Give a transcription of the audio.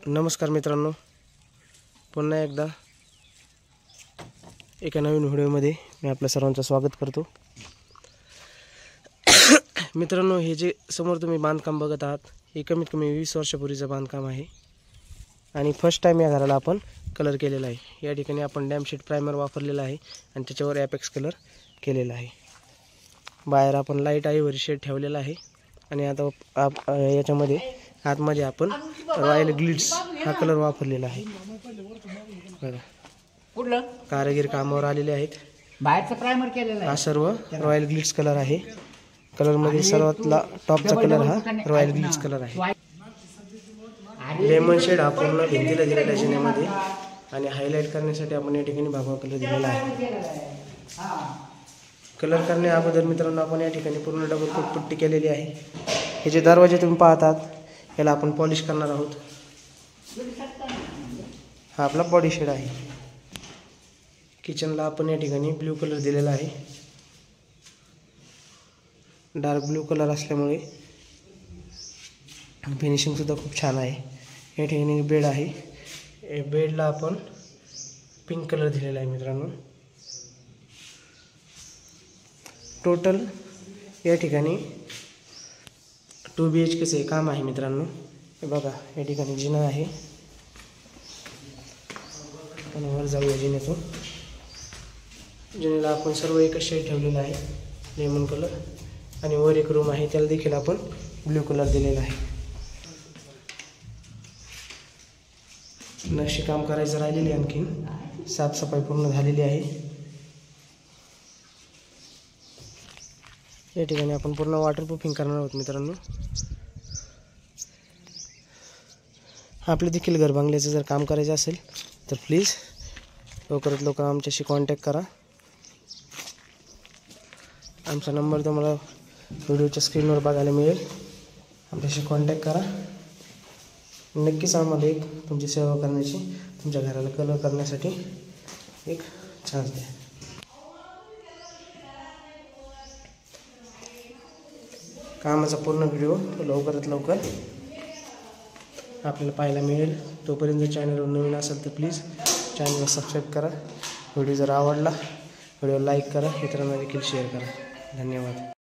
नमस्कार मित्रांनो, पुन्हा एकदा एका नवीन व्हिडिओमध्ये मी आपल्या सर्वांचं स्वागत करतो। मित्रांनो, हे जे समोर तुम्ही बांधकाम बघत आहात हे कमीत कमी 20 वर्षापूर्वीचं बांधकाम आहे आणि फर्स्ट टाइम या घराला आपण कलर केलेला आहे। या ठिकाणी आपण डॅम शीट प्राइमर वापरलेला आहे आणि त्याच्यावर एपेक्स कलर केलेला आहे। बाहेर आपण लाईट आयव्हरी शेड ठेवलेला आहे आणि आता याच्यामध्ये आतमध्ये आपण रॉयल ग्लिट्स हा कलर वापरलेला आहे। बघा, कुठलं कारागीर कामावर आलेले आहेत। बाहेरचं प्राइमर केलेलं आहे। हा सर्व रॉयल ग्लिट्स कलर आहे। कलर मध्ये सर्वातला टॉपचा कलर हा रॉयल ग्लिट्स कलर आहे। लेमन शेड हा पूर्ण भिंतीला दिलेला आहे जिन्यामध्ये आणि हायलाइट करण्यासाठी आपण या ठिकाणी भगवा कलर दिलेला आहे। कलर करण्या अगोदर मित्रांनो आपण या ठिकाणी पूर्ण डबल कोट पट्टी केलेली आहे। हे जे दरवाजे तुम्ही पाहतात याला आपण पॉलिश करणार आहोत। हा आपला बॉडी शेड आहे। किचनला आपण या ठिकाणी ब्ल्यू कलर दिलेला आहे। डार्क ब्ल्यू कलर असल्यामुळे फिनिशिंग सुद्धा खूप छान आहे। या ठिकाणी बेड आहे। बेडला आपण पिंक कलर दिलेला आहे। मित्रांनो, टोटल या ठिकाणी 2 BHKचे काम आहे। मित्रांनो, हे बघा, या ठिकाणी जिना आहे। आपण वर जाऊया जिन्यातून। जिन्याला आपण सर्व एकच शेड ठेवलेला आहे, लेमन कलर, आणि वर एक रूम आहे त्याला देखील आपण ब्ल्यू कलर दिलेला आहे। नक्षी काम करायचं राहिलेले, आणखीन साफसफाई पूर्ण झालेली आहे। या ठिकाणी आपण पूर्ण वॉटरप्रूफिंग करणार आहोत। मित्रांनो, आपले देखील घर बांगल्याचं जर काम करायचं असेल तर प्लीज लवकरात लवकर आमच्याशी कॉन्टॅक्ट करा। आमचा नंबर तुम्हाला व्हिडिओच्या स्क्रीनवर बघायला मिळेल। आमच्याशी कॉन्टॅक्ट करा। नक्कीच आम्हाला एक तुमची सेवा करण्याची, तुमच्या घराला कलर करण्यासाठी एक चान्स द्या। कामाचा पूर्ण व्हिडिओ लवकरात लवकर आपल्याला पाहायला मिळेल। तोपर्यंत चॅनलवर नवीन असेल तर प्लीज चॅनलला सबस्क्राईब करा। व्हिडिओ जर आवडला व्हिडिओ लाईक करा, इतरांना देखील शेअर करा। धन्यवाद।